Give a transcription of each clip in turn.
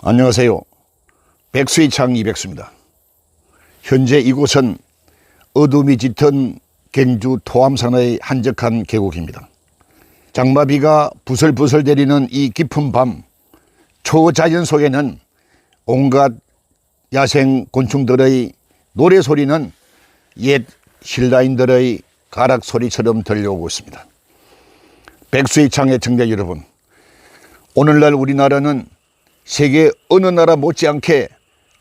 안녕하세요. 백수의창 이백수입니다. 현재 이곳은 어둠이 짙은 경주 토암산의 한적한 계곡입니다. 장마비가 부슬부슬 내리는 이 깊은 밤, 초자연 속에는 온갖 야생 곤충들의 노래소리는 옛 신라인들의 가락소리처럼 들려오고 있습니다. 백수의창의 청자 여러분, 오늘날 우리나라는 세계 어느 나라 못지않게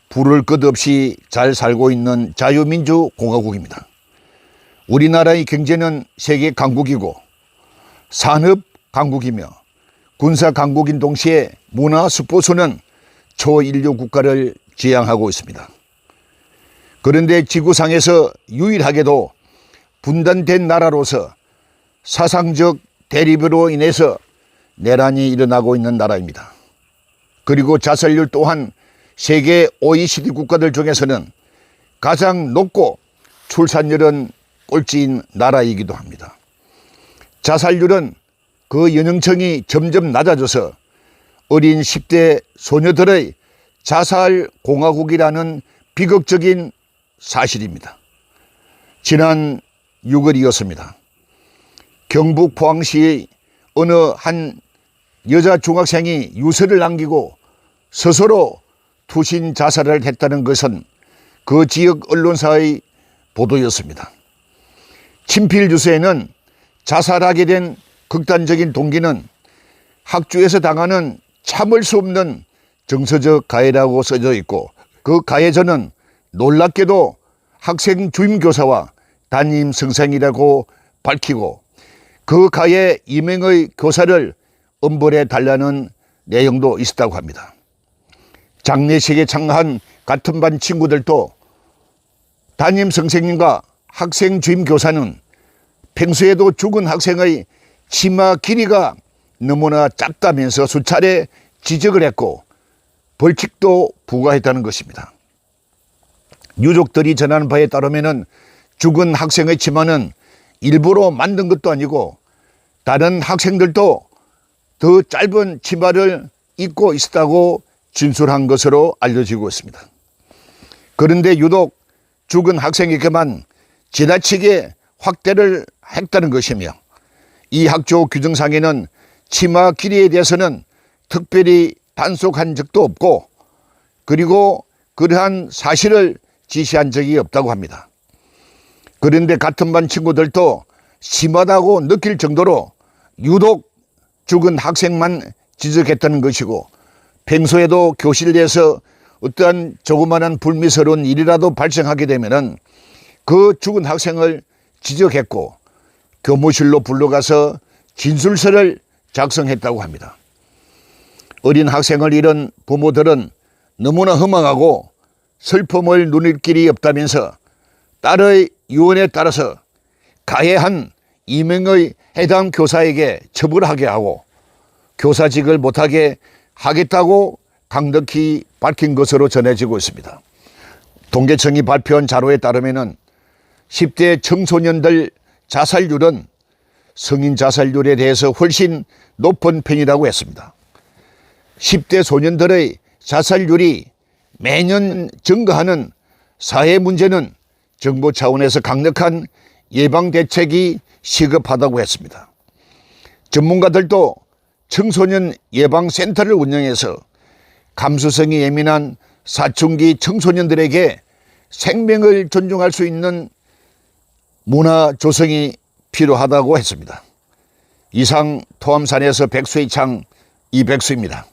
부를 것 없이 잘 살고 있는 자유민주공화국입니다. 우리나라의 경제는 세계 강국이고 산업 강국이며 군사 강국인 동시에 문화 스포츠는 초인류 국가를 지향하고 있습니다. 그런데 지구상에서 유일하게도 분단된 나라로서 사상적 대립으로 인해서 내란이 일어나고 있는 나라입니다. 그리고 자살률 또한 세계 OECD 국가들 중에서는 가장 높고 출산율은 꼴찌인 나라이기도 합니다. 자살률은 그 연령층이 점점 낮아져서 어린 10대 소녀들의 자살 공화국이라는 비극적인 사실입니다. 지난 6월이었습니다. 경북 포항시의 어느 한 여자 중학생이 유서를 남기고 스스로 투신 자살을 했다는 것은 그 지역 언론사의 보도였습니다. 친필 유서에는 자살하게 된 극단적인 동기는 학교에서 당하는 참을 수 없는 정서적 가해라고 써져 있고, 그 가해자는 놀랍게도 학생 주임교사와 담임 선생이라고 밝히고 그 가해 이명의 교사를 엄벌해 달라는 내용도 있었다고 합니다. 장례식에 참가한 같은 반 친구들도 담임 선생님과 학생 주임 교사는 평소에도 죽은 학생의 치마 길이가 너무나 작다면서 수차례 지적을 했고 벌칙도 부과했다는 것입니다. 유족들이 전하는 바에 따르면 죽은 학생의 치마는 일부러 만든 것도 아니고 다른 학생들도 더 짧은 치마를 입고 있었다고 진술한 것으로 알려지고 있습니다. 그런데 유독 죽은 학생에게만 지나치게 확대를 했다는 것이며, 이 학조 규정상에는 치마 길이에 대해서는 특별히 단속한 적도 없고, 그리고 그러한 사실을 지시한 적이 없다고 합니다. 그런데 같은 반 친구들도 심하다고 느낄 정도로 유독 죽은 학생만 지적했다는 것이고, 평소에도 교실 내에서 어떠한 조그마한 불미스러운 일이라도 발생하게 되면은 그 죽은 학생을 지적했고 교무실로 불러가서 진술서를 작성했다고 합니다. 어린 학생을 잃은 부모들은 너무나 허망하고 슬픔을 누릴 길이 없다면서 딸의 유언에 따라서 가해한 이명의 해당 교사에게 처벌하게 하고 교사직을 못하게 하겠다고 강력히 밝힌 것으로 전해지고 있습니다. 통계청이 발표한 자료에 따르면 10대 청소년들 자살률은 성인 자살률에 대해서 훨씬 높은 편이라고 했습니다. 10대 소년들의 자살률이 매년 증가하는 사회 문제는 정부 차원에서 강력한 예방 대책이 시급하다고 했습니다. 전문가들도 청소년 예방센터를 운영해서 감수성이 예민한 사춘기 청소년들에게 생명을 존중할 수 있는 문화 조성이 필요하다고 했습니다. 이상 토암산에서 백수의창 이백수입니다.